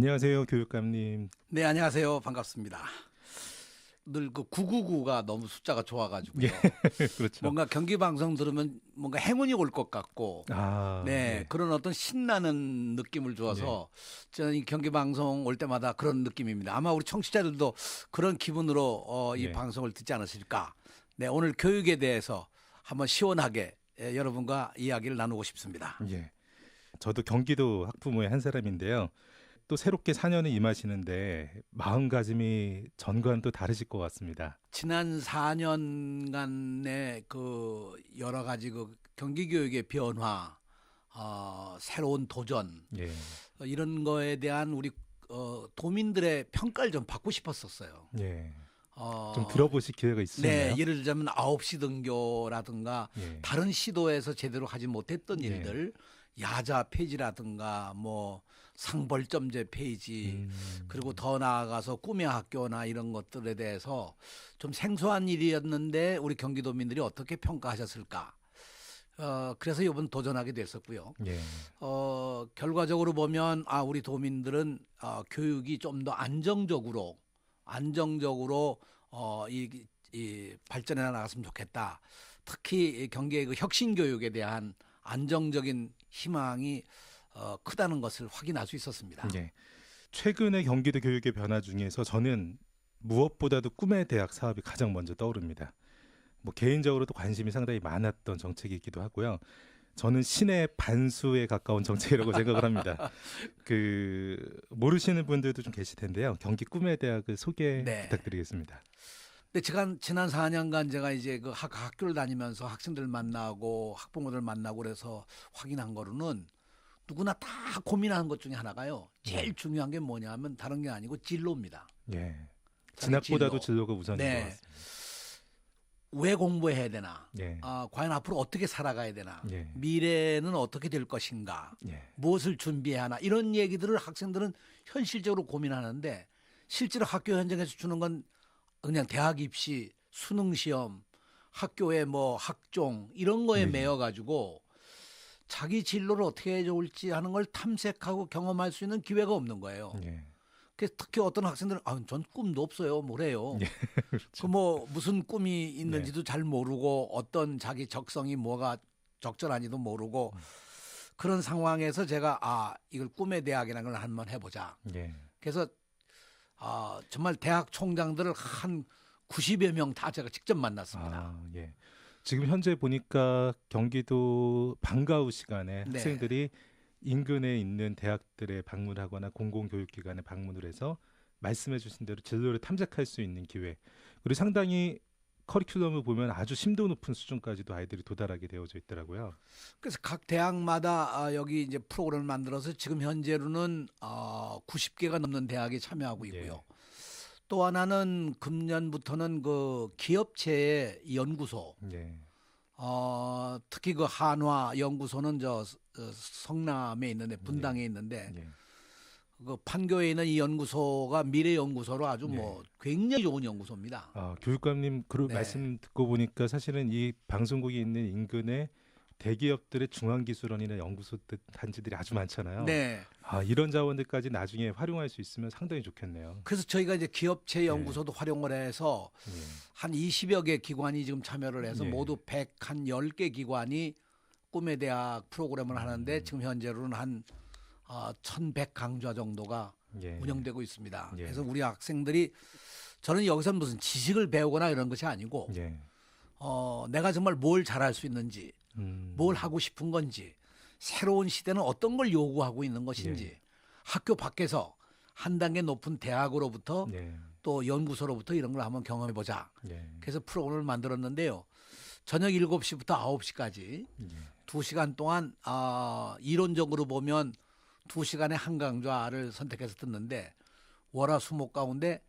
안녕하세요, 교육감님. 네, 안녕하세요. 반갑습니다. 늘 그 999가 너무 숫자가 좋아가지고요. 예, 그렇죠. 뭔가 경기 방송 들으면 뭔가 행운이 올 것 같고, 아, 네, 예, 그런 어떤 신나는 느낌을 예, 줘서 저는 이 경기 방송 올 때마다 그런 느낌입니다. 아마 우리 청취자들도 그런 기분으로 이 예, 방송을 듣지 않으실까. 네, 오늘 교육에 대해서 한번 시원하게 여러분과 이야기를 나누고 싶습니다. 예. 저도 경기도 학부모의 한 사람인데요. 또 새롭게 4년을 임하시는데 마음가짐이 전과는 또 다르실 것 같습니다. 지난 4년간의 그 여러 가지 그 경기 교육의 변화, 새로운 도전 예, 이런 거에 대한 우리 도민들의 평가를 좀 받고 싶었었어요. 예. 좀 어, 들어보실 기회가 네, 있으셨나요? 예를 들자면 9시 등교라든가 예, 다른 시도에서 제대로 하지 못했던 예, 일들, 야자 폐지라든가 뭐 상벌점제 폐지, 그리고 더 나아가서 꿈의 학교나 이런 것들에 대해서 좀 생소한 일이었는데 우리 경기도민들이 어떻게 평가하셨을까? 그래서 이번 도전하게 됐었고요. 예, 결과적으로 보면 우리 도민들은 교육이 좀 더 안정적으로 이 발전해 나갔으면 좋겠다. 특히 이 경기의 그 혁신 교육에 대한 안정적인 희망이 크다는 것을 확인할 수 있었습니다. 예. 최근의 경기도 교육의 변화 중에서 저는 무엇보다도 꿈의 대학 사업이 가장 먼저 떠오릅니다. 뭐 개인적으로도 관심이 상당히 많았던 정책이기도 하고요. 저는 신의 반수에 가까운 정책이라고 생각을 합니다. 그 모르시는 분들도 좀 계실 텐데요. 경기 꿈의 대학을 소개 네. 부탁드리겠습니다. 근데 제가 지난 4년간 제가 이제 그 학교를 다니면서 학생들 만나고 학부모들 만나고 그래서 확인한 거로는 누구나 다 고민하는 것 중에 하나가요. 제일 중요한 게 뭐냐면 다른 게 아니고 진로입니다. 예. 자기 진학보다도 진로. 진로가 우선인 것 네. 같습니다. 왜 공부해야 되나? 예. 과연 앞으로 어떻게 살아가야 되나? 예. 미래는 어떻게 될 것인가? 예. 무엇을 준비해야 하나? 이런 얘기들을 학생들은 현실적으로 고민하는데 실제로 학교 현장에서 주는 건 그냥 대학 입시, 수능 시험, 학교의 뭐 학종 이런 거에 예. 매여 가지고 자기 진로를 어떻게 해야 좋을지 하는 걸 탐색하고 경험할 수 있는 기회가 없는 거예요. 예. 그래서 특히 어떤 학생들은 전 꿈도 없어요. 뭐래요. 예. 그 뭐 무슨 꿈이 있는지도 잘 모르고 어떤 자기 적성이 뭐가 적절한지도 모르고 그런 상황에서 제가 이걸 꿈의 대학이라는 걸 한번 해보자. 예. 그래서 정말 대학 총장들을 한 90여 명 다 제가 직접 만났습니다. 예. 지금 현재 보니까 경기도 방과 후 시간에 네. 학생들이 인근에 있는 대학들에 방문하거나 공공교육기관에 방문을 해서 말씀해 주신 대로 진로를 탐색할 수 있는 기회. 그리고 상당히 커리큘럼을 보면 아주 심도 높은 수준까지도 아이들이 도달하게 되어져 있더라고요. 그래서 각 대학마다 여기 이제 프로그램을 만들어서 지금 현재로는 90개가 넘는 대학이 참여하고 있고요. 예. 또 하나는 금년부터는 그 기업체의 연구소, 예. 특히 그 한화 연구소는 성남에 있는데 분당에 있는데 예. 그 판교에 있는 이 연구소가 미래 연구소로 아주 예. 뭐 굉장히 좋은 연구소입니다. 교육감님 그 네. 말씀 듣고 보니까 사실은 이 방송국이 있는 인근에 대기업들의 중앙기술원이나 연구소 단지들이 아주 많잖아요. 네. 이런 자원들까지 나중에 활용할 수 있으면 상당히 좋겠네요. 그래서 저희가 이제 기업체 연구소도 활용을 해서 예. 한 20여 개 기관이 지금 참여를 해서 예. 모두 110개 기관이 꿈의 대학 프로그램을 하는데 지금 현재로는 한 1,100 강좌 정도가 예. 운영되고 있습니다. 예. 그래서 우리 학생들이 저는 여기서 무슨 지식을 배우거나 이런 것이 아니고 예. 내가 정말 뭘 잘할 수 있는지 뭘 하고 싶은 건지 새로운 시대는 어떤 걸 요구하고 있는 것인지 예. 학교 밖에서 한 단계 높은 대학으로부터 예. 또 연구소로부터 이런 걸 한번 경험해 보자. 예. 그래서 프로그램을 만들었는데요. 저녁 7시부터 9시까지 예. 2시간 동안 이론적으로 보면 2시간의 한 강좌를 선택해서 듣는데 월화수목 가운데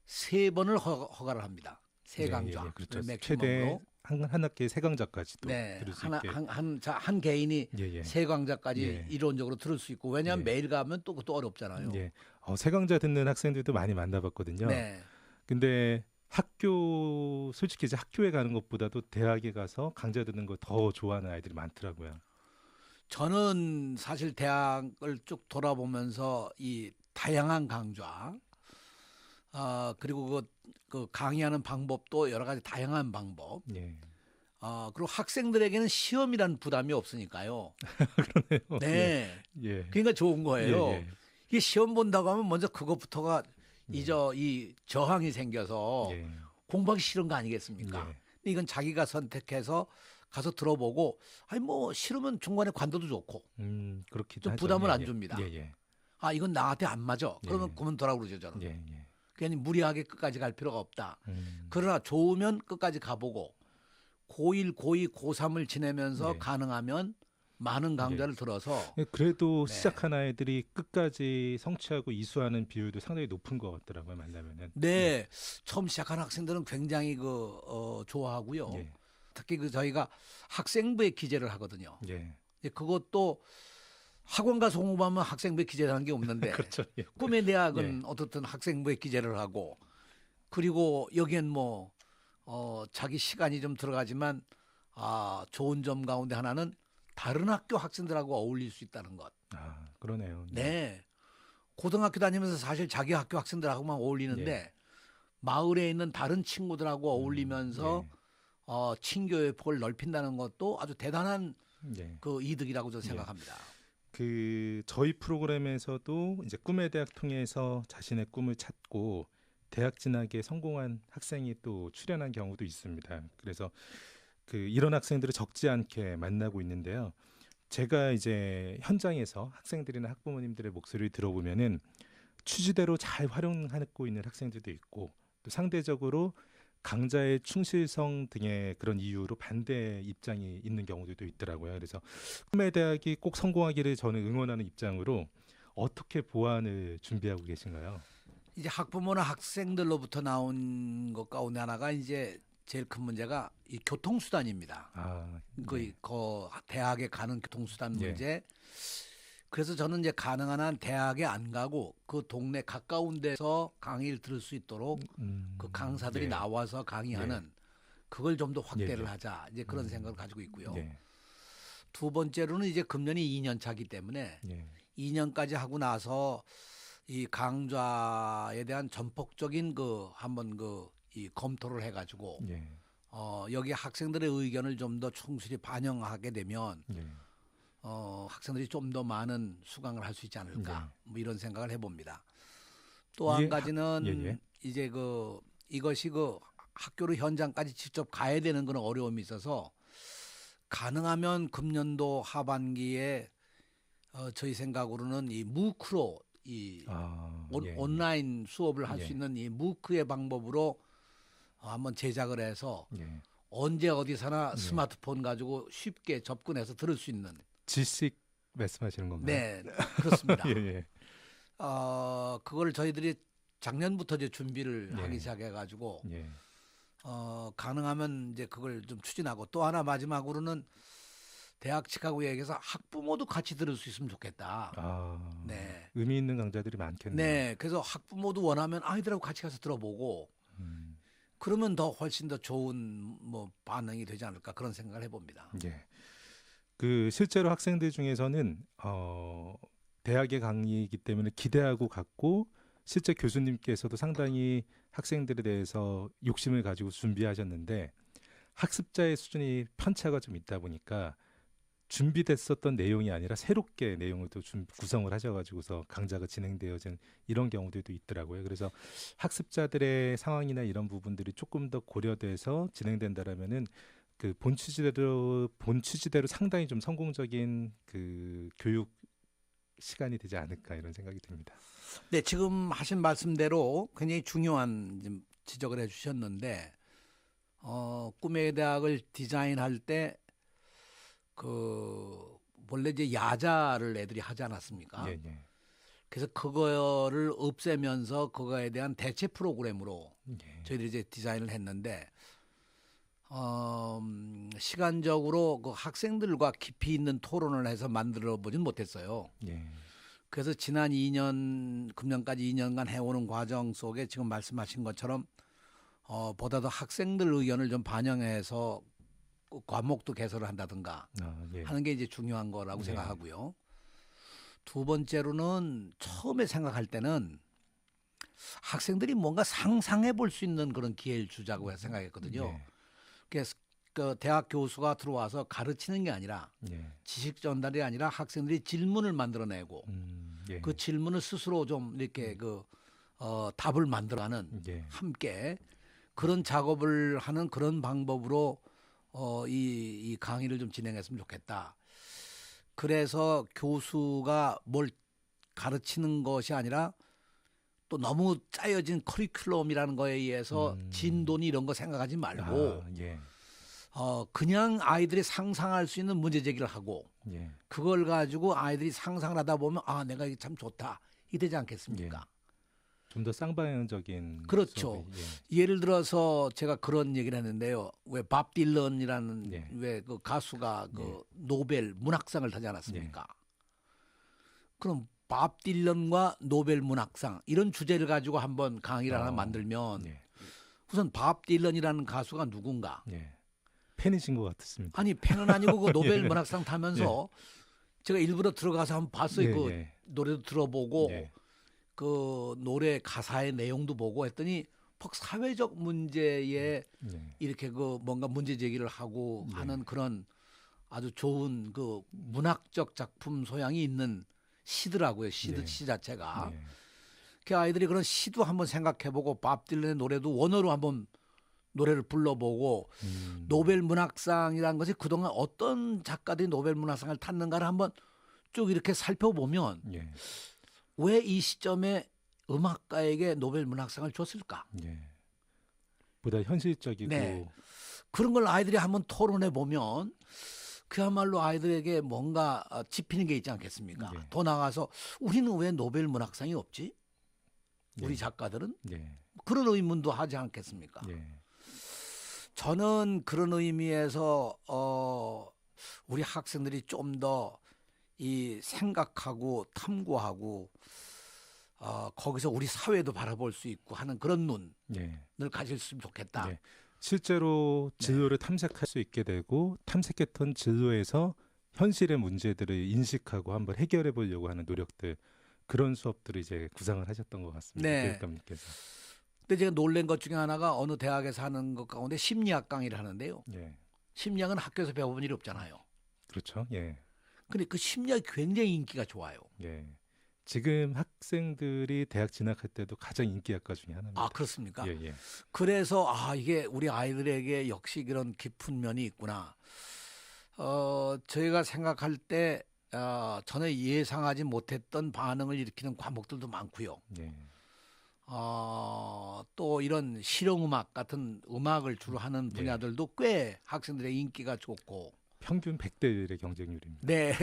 3번을 허가를 합니다. 세 강좌. 예. 그렇죠. 맥시멈으로. 최대 한 학기에 세 강좌까지도 네, 들을 수 있게. 한 개인이 예. 세 강좌까지 예. 이론적으로 들을 수 있고 왜냐하면 예. 매일 가면 또 그것도 어렵잖아요. 예. 세 강좌 듣는 학생들도 많이 만나봤거든요. 네. 근데 솔직히 이제 학교에 가는 것보다도 대학에 가서 강좌 듣는 거 더 좋아하는 아이들이 많더라고요. 저는 사실 대학을 쭉 돌아보면서 이 다양한 강좌, 그리고 그 강의하는 방법도 여러 가지 다양한 방법. 예. 그리고 학생들에게는 시험이라는 부담이 없으니까요. 그러네요. 네. 예. 그러니까 좋은 거예요. 예, 예. 이게 시험 본다고 하면 먼저 그것부터가 이 저항이 생겨서 예. 공부하기 싫은 거 아니겠습니까? 예. 근데 이건 자기가 선택해서 가서 들어보고 아니 뭐 싫으면 중간에 관둬도 좋고 그렇기도 좀 하죠. 부담을 예, 안 예. 줍니다. 예, 예. 이건 나한테 안 맞아. 그러면 예. 그만둬라 그러죠 저는. 예, 예. 괜히 무리하게 끝까지 갈 필요가 없다. 음. 그러나 좋으면 끝까지 가보고 고1, 고2, 고3을 지내면서 네. 가능하면 많은 강좌를 들어서 그래도 네. 시작한 아이들이 끝까지 성취하고 이수하는 비율도 상당히 높은 것 같더라고요. 만나면은. 네, 처음 시작한 학생들은 굉장히 좋아하고요. 예. 특히 저희가 학생부에 기재를 하거든요. 예. 이제 그것도 학원 가서 공부하면 학생부에 기재를 하는 게 없는데 그렇죠. 예. 꿈의 대학은 어떻든 학생부에 기재를 하고 그리고 여기엔 자기 시간이 좀 들어가지만 좋은 점 가운데 하나는 다른 학교 학생들하고 어울릴 수 있다는 것. 그러네요. 네. 고등학교 다니면서 사실 자기 학교 학생들하고만 어울리는데 마을에 있는 다른 친구들하고 어울리면서 친교의 폭을 넓힌다는 것도 아주 대단한 예. 그 이득이라고 저는 생각합니다. 저희 프로그램에서도 이제 꿈의 대학 통해서 자신의 꿈을 찾고 대학 진학에 성공한 학생이 또 출연한 경우도 있습니다. 그래서 이런 학생들을 적지 않게 만나고 있는데요. 제가 이제 현장에서 학생들이나 학부모님들의 목소리를 들어보면은 취지대로 잘 활용하고 있는 학생들도 있고 또 상대적으로 강좌의 충실성 등의 그런 이유로 반대 입장이 있는 경우들도 있더라고요. 그래서 꿈의 대학이 꼭 성공하기를 저는 응원하는 입장으로 어떻게 보완을 준비하고 계신가요? 이제 학부모나 학생들로부터 나온 것 가운데 하나가 이제 제일 큰 문제가 이 교통수단입니다. 그 대학에 가는 교통수단 문제. 그래서 저는 이제 가능한 한 대학에 안 가고 그 동네 가까운 데서 강의를 들을 수 있도록 그 강사들이 나와서 강의하는 그걸 좀 더 확대를 하자. 이제 그런 생각을 가지고 있고요. 두 번째로는 이제 금년이 2년 차기 때문에 2년까지 하고 나서 이 강좌에 대한 전폭적인 한번 이 검토를 해가지고 여기 학생들의 의견을 좀 더 충실히 반영하게 되면 학생들이 좀 더 많은 수강을 할 수 있지 않을까 뭐 이런 생각을 해봅니다. 또 한 가지는 이제 이것이 학교로 현장까지 직접 가야 되는 그런 어려움이 있어서 가능하면 금년도 하반기에 저희 생각으로는 이 무크로 온라인 수업을 할 수 있는 이 무크의 방법으로 한번 제작을 해서 언제 어디서나 스마트폰 가지고 쉽게 접근해서 들을 수 있는 지식 말씀하시는 건가요? 네, 그렇습니다. 그걸 저희들이 작년부터 이제 준비를 하기 시작해가지고 가능하면 이제 그걸 좀 추진하고 또 하나 마지막으로는 대학 치카고 얘기해서 학부모도 같이 들을 수 있으면 좋겠다. 네. 의미 있는 강좌들이 많겠네요. 네, 그래서 학부모도 원하면 아이들하고 같이 가서 들어보고 그러면 더 훨씬 더 좋은 반응이 되지 않을까 그런 생각을 해봅니다. 실제로 학생들 중에서는 대학의 강의이기 때문에 기대하고 갔고 실제 교수님께서도 상당히 학생들에 대해서 욕심을 가지고 준비하셨는데 학습자의 수준이 편차가 좀 있다 보니까 준비됐었던 내용이 아니라 새롭게 내용을 또 구성을 하셔가지고서 강좌가 진행되어진 이런 경우들도 있더라고요. 그래서 학습자들의 상황이나 이런 부분들이 조금 더 고려돼서 진행된다라면은 본 취지대로 상당히 좀 성공적인 교육 시간이 되지 않을까 이런 생각이 듭니다. 네, 지금 하신 말씀대로 굉장히 중요한 지적을 해주셨는데 꿈의 대학을 디자인할 때 원래 이제 야자를 애들이 하지 않았습니까? 그래서 그거를 없애면서 그거에 대한 대체 프로그램으로 저희들이 이제 디자인을 했는데 시간적으로 학생들과 깊이 있는 토론을 해서 만들어 보진 못했어요. 그래서 지난 2년, 금년까지 2년간 해오는 과정 속에 지금 말씀하신 것처럼 보다 더 학생들 의견을 좀 반영해서 과목도 개설을 한다든가 하는 게 이제 중요한 거라고 생각하고요. 두 번째로는 처음에 생각할 때는 학생들이 뭔가 상상해 볼 수 있는 그런 기회를 주자고 생각했거든요. 예. 그래서 그 대학 교수가 들어와서 가르치는 게 아니라 예. 지식 전달이 아니라 학생들이 질문을 만들어내고 예. 그 질문을 스스로 좀 이렇게 답을 만들어가는 예. 함께 그런 작업을 하는 그런 방법으로 이 강의를 좀 진행했으면 좋겠다. 그래서 교수가 뭘 가르치는 것이 아니라 또 너무 짜여진 커리큘럼이라는 거에 의해서 진도니 이런 거 생각하지 말고 예. 그냥 아이들이 상상할 수 있는 문제 제기를 하고 예. 그걸 가지고 아이들이 상상을 하다 보면 아 내가 이게 참 좋다 이 되지 않겠습니까? 좀 더 쌍방향적인 그렇죠. 수업이, 예를 들어서 제가 그런 얘기를 했는데요. 왜 밥 딜런이라는 예. 왜 그 가수가 그 노벨 문학상을 타지 않았습니까? 그럼 밥 딜런과 노벨 문학상 이런 주제를 가지고 한번 강의를 하나 만들면 예. 우선 밥 딜런이라는 가수가 누군가? 예. 팬이신 것 같습니다. 아니 팬은 아니고 그 노벨 예. 문학상 타면서 제가 일부러 들어가서 한번 봤어요. 예, 그 예. 노래도 들어보고 예. 그 노래 가사의 내용도 보고 했더니 사회적 문제에 예. 이렇게 그 뭔가 문제 제기를 하고 하는 그런 아주 좋은 그 문학적 작품 소양이 있는 시더라고요. 시 자체가. 예. 그 아이들이 그런 시도 한번 생각해보고 밥 딜런의 노래도 원어로 한번 노래를 불러보고 노벨 문학상이라는 것이 그동안 어떤 작가들이 노벨 문학상을 탔는가를 한번 쭉 이렇게 살펴보면 예. 왜 이 시점에 음악가에게 노벨 문학상을 줬을까? 예. 보다 현실적이고 네. 그런 걸 아이들이 한번 토론해 보면 그야말로 아이들에게 뭔가 짚히는 게 있지 않겠습니까? 네. 더 나아가서 우리는 왜 노벨 문학상이 없지? 우리 예. 작가들은 예. 그런 의문도 하지 않겠습니까? 예. 저는 그런 의미에서 우리 학생들이 좀 더 이 생각하고 탐구하고 거기서 우리 사회도 바라볼 수 있고 하는 그런 눈을 예. 가졌으면 좋겠다. 예. 실제로 진로를 탐색할 수 있게 되고 탐색했던 진로에서 현실의 문제들을 인식하고 한번 해결해 보려고 하는 노력들 그런 수업들을 이제 구상을 하셨던 것 같습니다. 네. 교육감님께서. 근데 제가 놀란 것 중에 하나가 어느 대학에서 하는 것 가운데 심리학 강의를 하는데요. 예. 심리학은 학교에서 배워본 일이 없잖아요. 그렇죠. 예. 근데 그 심리학이 굉장히 인기가 좋아요. 예. 지금 학생들이 대학 진학할 때도 가장 인기 학과 중에 하나입니다. 아, 그렇습니까? 예, 예. 그래서 이게 우리 아이들에게 역시 그런 깊은 면이 있구나. 저희가 생각할 때 전에 예상하지 못했던 반응을 일으키는 과목들도 많고요. 예. 또 이런 실용음악 같은 음악을 주로 하는 분야들도 꽤 학생들의 인기가 좋고. 평균 100대 1의 경쟁률입니다. 네.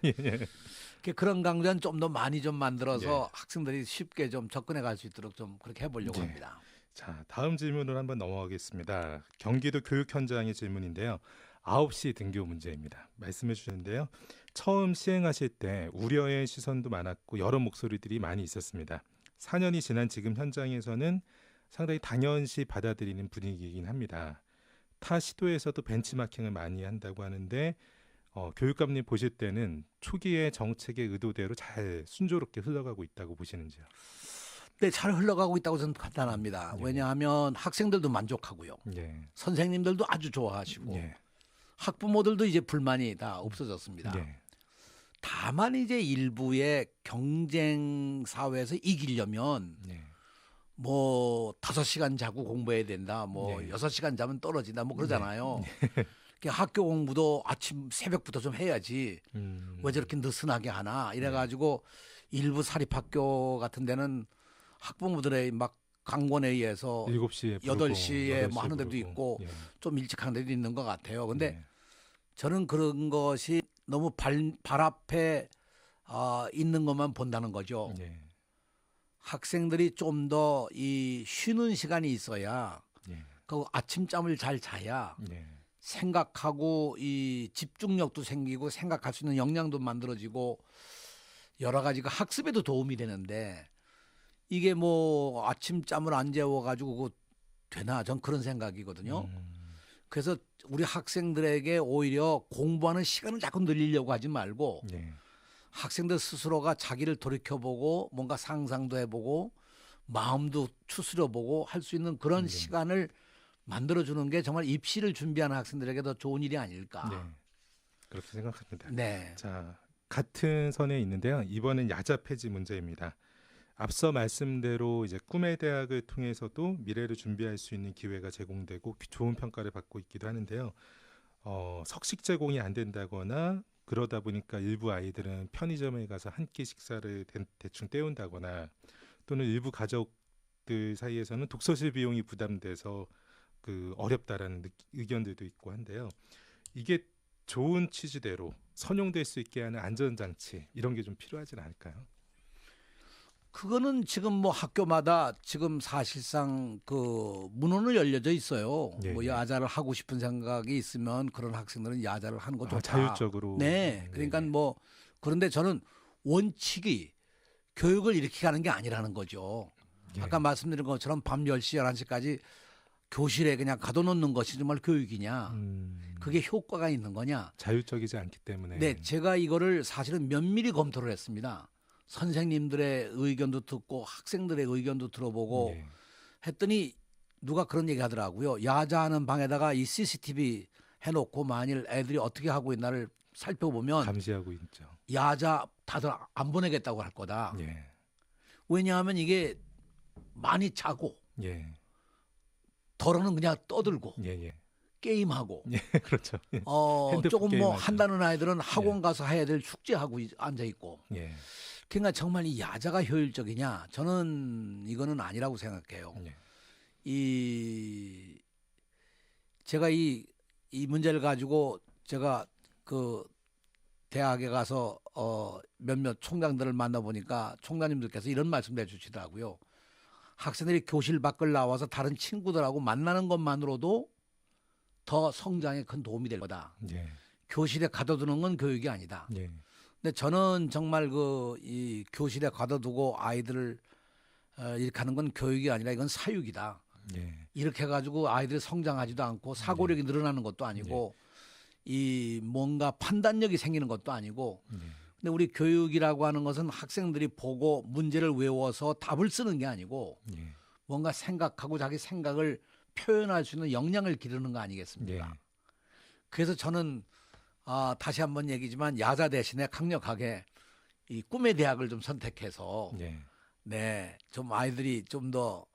예, 예. 그런 강좌는 좀 더 많이 좀 만들어서 학생들이 쉽게 좀 접근해 갈 수 있도록 좀 그렇게 해보려고 합니다. 자, 다음 질문으로 한번 넘어가겠습니다. 경기도 교육 현장의 질문인데요. 9시 등교 문제입니다. 말씀해 주셨는데요. 처음 시행하실 때 우려의 시선도 많았고 여러 목소리들이 많이 있었습니다. 4년이 지난 지금 현장에서는 상당히 당연시 받아들이는 분위기이긴 합니다. 타 시도에서도 벤치마킹을 많이 한다고 하는데 교육감님 보실 때는 초기의 정책의 의도대로 잘 순조롭게 흘러가고 있다고 보시는지요? 네, 잘 흘러가고 있다고 저는 판단합니다. 왜냐하면 학생들도 만족하고요. 예. 선생님들도 아주 좋아하시고 예. 학부모들도 이제 불만이 다 없어졌습니다. 예. 다만 이제 일부의 경쟁 사회에서 이기려면 예. 뭐 5시간 자고 공부해야 된다. 뭐 네. 6시간 자면 떨어진다. 뭐 그러잖아요. 학교 공부도 아침 새벽부터 좀 해야지. 왜 저렇게 느슨하게 하나? 이래 가지고 일부 사립학교 같은 데는 학부모들의 막 강권에 의해서 7시에 8시에 뭐 하는 데도 있고 좀 일찍 하는 데도 있는 것 같아요. 근데 저는 그런 것이 너무 발 앞에 있는 것만 본다는 거죠. 예. 학생들이 좀 더 이 쉬는 시간이 있어야 예. 그 아침잠을 잘 자야 예. 생각하고 이 집중력도 생기고 생각할 수 있는 역량도 만들어지고 여러 가지가 학습에도 도움이 되는데 이게 뭐 아침잠을 안 재워 가지고 그거 되나? 전 그런 생각이거든요. 그래서 우리 학생들에게 오히려 공부하는 시간을 자꾸 늘리려고 하지 말고 예. 학생들 스스로가 자기를 돌이켜보고 뭔가 상상도 해보고 마음도 추스려보고 할 수 있는 그런 네. 시간을 만들어주는 게 정말 입시를 준비하는 학생들에게 더 좋은 일이 아닐까. 네. 그렇게 생각합니다. 네. 자, 같은 선에 있는데요. 이번엔 야자 폐지 문제입니다. 앞서 말씀대로 이제 꿈의 대학을 통해서도 미래를 준비할 수 있는 기회가 제공되고 좋은 평가를 받고 있기도 하는데요. 석식 제공이 안 된다거나 그러다 보니까 일부 아이들은 편의점에 가서 한 끼 식사를 대충 때운다거나 또는 일부 가족들 사이에서는 독서실 비용이 부담돼서 어렵다라는 의견들도 있고 한데요. 이게 좋은 취지대로 선용될 수 있게 하는 안전장치 이런 게 좀 필요하진 않을까요? 그거는 지금 뭐 학교마다 지금 사실상 그 문호는 열려져 있어요. 예, 뭐 예. 야자를 하고 싶은 생각이 있으면 그런 학생들은 야자를 하는 거 좋다. 자율적으로. 네. 그러니까 뭐 그런데 저는 원칙이 교육을 이렇게 가는 게 아니라는 거죠. 예. 아까 말씀드린 것처럼 밤 10시, 11시까지 교실에 그냥 가둬놓는 것이 정말 교육이냐. 그게 효과가 있는 거냐. 자율적이지 않기 때문에. 네, 제가 이거를 사실은 면밀히 검토를 했습니다. 선생님들의 의견도 듣고 학생들의 의견도 들어보고 예. 했더니 누가 그런 얘기 하더라고요. 야자하는 방에다가 이 CCTV 해놓고 만일 애들이 어떻게 하고 있나를 살펴보면 감시하고 있죠. 야자 다들 안 보내겠다고 할 거다. 예. 왜냐하면 이게 많이 자고 예. 덜어는 그냥 떠들고 예. 예. 게임하고 예. 그렇죠. 예. 핸드폰 조금 뭐 게임하죠. 한다는 아이들은 학원 가서 해야 될 숙제하고 앉아 있고. 예. 그러니까 정말 이 야자가 효율적이냐? 저는 이거는 아니라고 생각해요. 예. 제가 이 문제를 가지고 제가 그 대학에 가서 몇몇 총장들을 만나보니까 총장님들께서 이런 말씀을 해주시더라고요. 학생들이 교실 밖을 나와서 다른 친구들하고 만나는 것만으로도 더 성장에 큰 도움이 될 거다. 예. 교실에 가둬두는 건 교육이 아니다. 예. 근데 저는 정말 이 교실에 가둬두고 아이들을 이렇게 하는 건 교육이 아니라 이건 사육이다. 예. 이렇게 해가지고 아이들이 성장하지도 않고 사고력이 늘어나는 것도 아니고 이 뭔가 판단력이 생기는 것도 아니고 예. 근데 우리 교육이라고 하는 것은 학생들이 보고 문제를 외워서 답을 쓰는 게 아니고 예. 뭔가 생각하고 자기 생각을 표현할 수 있는 역량을 기르는 거 아니겠습니까? 예. 그래서 저는 다시 한번 얘기지만 야자 대신에 강력하게 이 꿈의 대학을 좀 선택해서 예. 네, 좀 아이들이 좀 더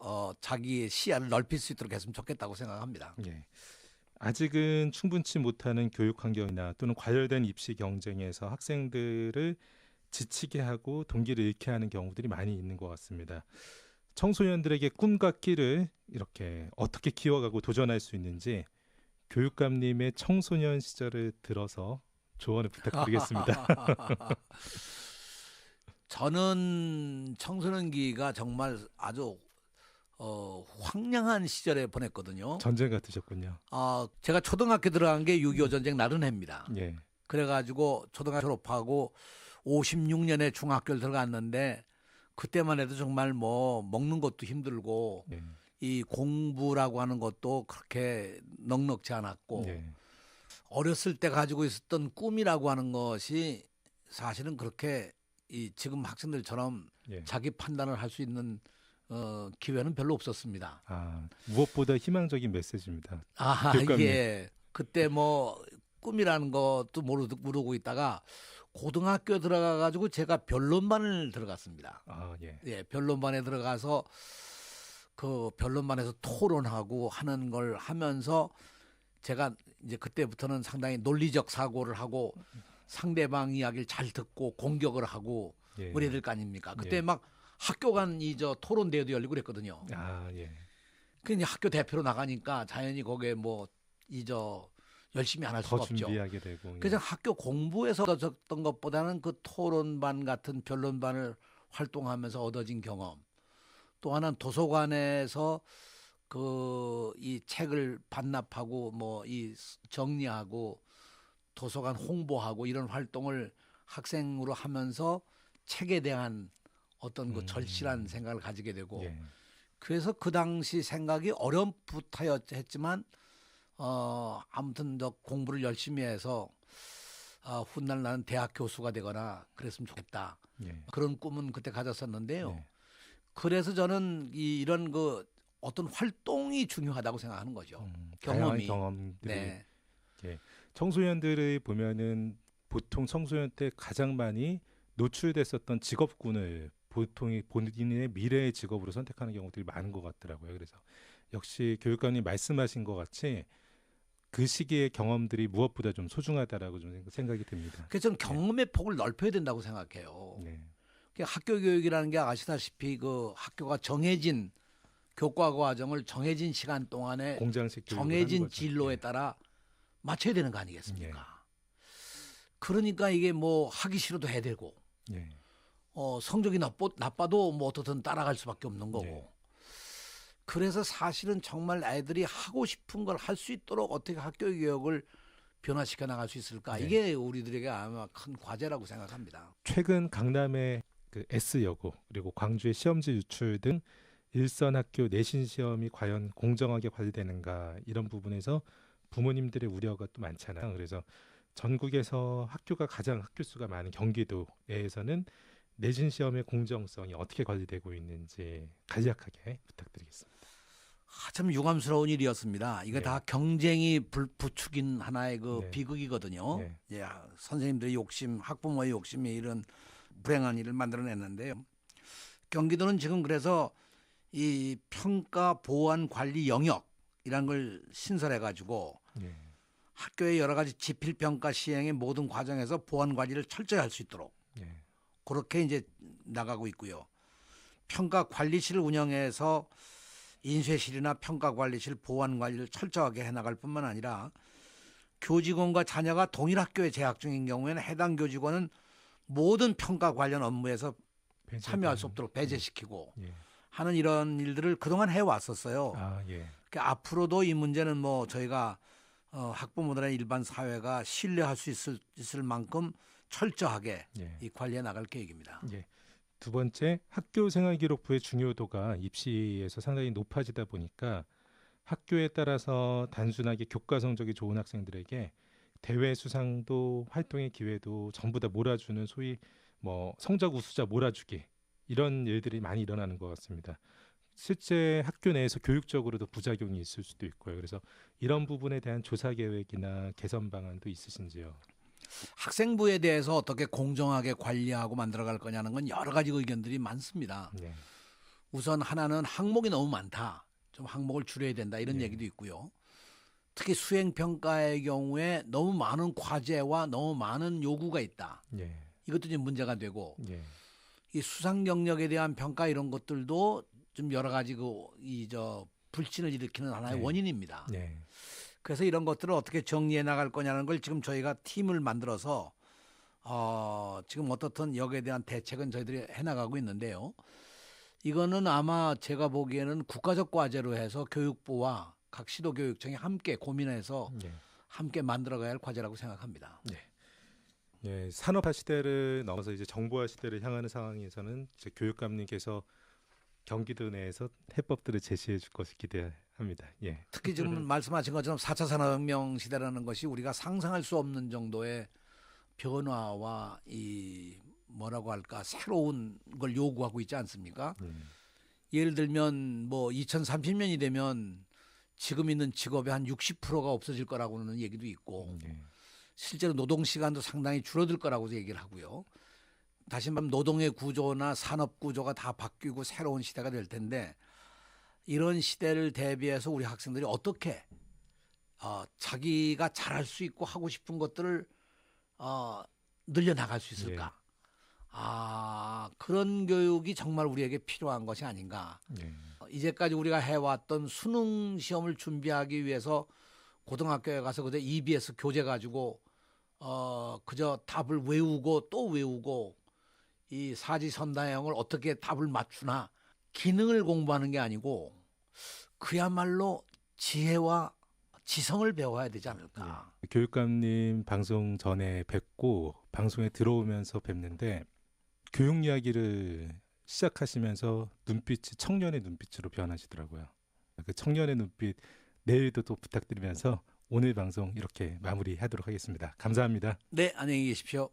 자기의 시야를 넓힐 수 있도록 했으면 좋겠다고 생각합니다. 예. 아직은 충분치 못하는 교육 환경이나 또는 과열된 입시 경쟁에서 학생들을 지치게 하고 동기를 잃게 하는 경우들이 많이 있는 것 같습니다. 청소년들에게 꿈과 끼를 이렇게 어떻게 키워가고 도전할 수 있는지 교육감님의 청소년 시절을 들어서 조언을 부탁드리겠습니다. 저는 청소년기가 정말 아주 황량한 시절에 보냈거든요. 전쟁 같으셨군요. 제가 초등학교 들어간 게 6.25 전쟁 나른 해입니다. 예. 그래가지고 초등학교 졸업하고 56년에 중학교를 들어갔는데 그때만 해도 정말 뭐 먹는 것도 힘들고 예. 이 공부라고 하는 것도 그렇게 넉넉지 않았고 예. 어렸을 때 가지고 있었던 꿈이라고 하는 것이 사실은 그렇게 이 지금 학생들처럼 예. 자기 판단을 할 수 있는 기회는 별로 없었습니다. 무엇보다 희망적인 메시지입니다. 교육감님. 예. 그때 뭐 꿈이라는 것도 모르고 있다가 고등학교 들어가 가지고 제가 변론반을 들어갔습니다. 예. 예, 변론반에 들어가서 그 변론반에서 토론하고 하는 걸 하면서 제가 이제 그때부터는 상당히 논리적 사고를 하고 상대방 이야기를 잘 듣고 공격을 하고 예. 그래야 될 거 아닙니까? 그때 예. 막 학교 간 토론 대회도 열리고 그랬거든요. 예. 그 이제 학교 대표로 나가니까 자연히 거기에 뭐 열심히 안 할 수가 더 없죠. 준비하게 되고. 그래서 학교 공부에서 얻었던 것보다는 그 토론반 같은 변론반을 활동하면서 얻어진 경험. 또 하나는 도서관에서 이 책을 반납하고 뭐 이 정리하고 도서관 홍보하고 이런 활동을 학생으로 하면서 책에 대한 어떤 그 절실한 생각을 가지게 되고 예. 그래서 그 당시 생각이 어렴풋하였지만 아무튼 저 공부를 열심히 해서 훗날 나는 대학 교수가 되거나 그랬으면 좋겠다. 예. 그런 꿈은 그때 가졌었는데요. 네. 그래서 저는 이런 그 어떤 활동이 중요하다고 생각하는 거죠. 다양한 경험이. 경험들이 네. 예. 청소년들을 보면은 보통 청소년 때 가장 많이 노출됐었던 직업군을 보통 본인의 미래의 직업으로 선택하는 경우들이 많은 것 같더라고요. 그래서 역시 교육감님 말씀하신 것 같이 그 시기의 경험들이 무엇보다 좀 소중하다라고 좀 생각이 듭니다. 그래서 저는 경험의 폭을 넓혀야 된다고 생각해요. 네. 학교 교육이라는 게 아시다시피 그 학교가 정해진 교과 과정을 정해진 시간 동안에 공장식 교육을 하는 정해진 거죠. 진로에 예. 따라 맞춰야 되는 거 아니겠습니까? 그러니까 이게 뭐 하기 싫어도 해야 되고 예. 성적이 나빠도 뭐 어떻든 따라갈 수밖에 없는 거고. 네. 그래서 사실은 정말 아이들이 하고 싶은 걸 할 수 있도록 어떻게 학교 교육을 변화시켜 나갈 수 있을까? 네. 이게 우리들에게 아마 큰 과제라고 생각합니다. 최근 강남의 그 S여고 그리고 광주의 시험지 유출 등 일선 학교 내신 시험이 과연 공정하게 관리되는가 이런 부분에서 부모님들의 우려가 또 많잖아요. 그래서 전국에서 학교가 가장 학교 수가 많은 경기도에서는 내신 시험의 공정성이 어떻게 관리되고 있는지 간략하게 부탁드리겠습니다. 참 유감스러운 일이었습니다. 이거 네. 다 경쟁이 부추긴 하나의 그 네. 비극이거든요. 네. 예, 선생님들의 욕심, 학부모의 욕심이 이런 불행한 일을 만들어냈는데요. 경기도는 지금 그래서 이 평가 보완 관리 영역이라는 걸 신설해 가지고 예. 학교의 여러 가지 지필 평가 시행의 모든 과정에서 보완 관리를 철저히 할 수 있도록 예. 그렇게 이제 나가고 있고요. 평가 관리실을 운영해서 인쇄실이나 평가 관리실 보완 관리를 철저하게 해나갈 뿐만 아니라 교직원과 자녀가 동일 학교에 재학 중인 경우에는 해당 교직원은 모든 평가 관련 업무에서 참여할 수 없도록 배제시키고 예. 하는 이런 일들을 그동안 해왔었어요. 아, 예. 그러니까 앞으로도 이 문제는 뭐 저희가 학부모들의 일반 사회가 신뢰할 수 있을 만큼 철저하게 예. 이 관리해 나갈 계획입니다. 예. 두 번째, 학교 생활기록부의 중요도가 입시에서 상당히 높아지다 보니까 학교에 따라서 단순하게 교과 성적이 좋은 학생들에게 대회 수상도 활동의 기회도 전부 다 몰아주는 소위 뭐 성적 우수자 몰아주기 이런 일들이 많이 일어나는 것 같습니다. 실제 학교 내에서 교육적으로도 부작용이 있을 수도 있고요. 그래서 이런 부분에 대한 조사 계획이나 개선 방안도 있으신지요? 학생부에 대해서 어떻게 공정하게 관리하고 만들어갈 거냐는 건 여러 가지 의견들이 많습니다. 네. 우선 하나는 항목이 너무 많다. 좀 항목을 줄여야 된다. 이런 네. 얘기도 있고요. 특히 수행평가의 경우에 너무 많은 과제와 너무 많은 요구가 있다. 예. 이것도 좀 문제가 되고 예. 이 수상 경력에 대한 평가 이런 것들도 좀 여러 가지 불신을 일으키는 하나의 네. 원인입니다. 네. 그래서 이런 것들을 어떻게 정리해 나갈 거냐는 걸 지금 저희가 팀을 만들어서 지금 어떻든 여기에 대한 대책은 저희들이 해나가고 있는데요. 이거는 아마 제가 보기에는 국가적 과제로 해서 교육부와 각 시도교육청이 함께 고민해서 예. 함께 만들어가야 할 과제라고 생각합니다. 예, 산업화 시대를 넘어서 이제 정보화 시대를 향하는 상황에서는 이제 교육감님께서 경기도 내에서 해법들을 제시해 줄 것을 기대합니다. 예. 특히 지금 말씀하신 것처럼 4차 산업혁명 시대라는 것이 우리가 상상할 수 없는 정도의 변화와 이 뭐라고 할까 새로운 걸 요구하고 있지 않습니까? 예를 들면 뭐 2030년이 되면 지금 있는 직업의 한 60%가 없어질 거라고는 얘기도 있고 예. 실제로 노동 시간도 상당히 줄어들 거라고 얘기를 하고요. 다시 말하면 노동의 구조나 산업 구조가 다 바뀌고 새로운 시대가 될 텐데 이런 시대를 대비해서 우리 학생들이 어떻게 자기가 잘할 수 있고 하고 싶은 것들을 늘려나갈 수 있을까? 그런 교육이 정말 우리에게 필요한 것이 아닌가. 예. 이제까지 우리가 해왔던 수능 시험을 준비하기 위해서 고등학교에 가서 그저 EBS 교재 가지고 그저 답을 외우고 또 외우고 이 사지선다형을 어떻게 답을 맞추나 기능을 공부하는 게 아니고 그야말로 지혜와 지성을 배워야 되지 않을까. 예. 교육감님 방송 전에 뵙고 방송에 들어오면서 뵙는데 교육 이야기를 시작하시면서 눈빛이 청년의 눈빛으로 변하시더라고요. 그 청년의 눈빛 내일도 또 부탁드리면서 오늘 방송 이렇게 마무리하도록 하겠습니다. 감사합니다. 네, 안녕히 계십시오.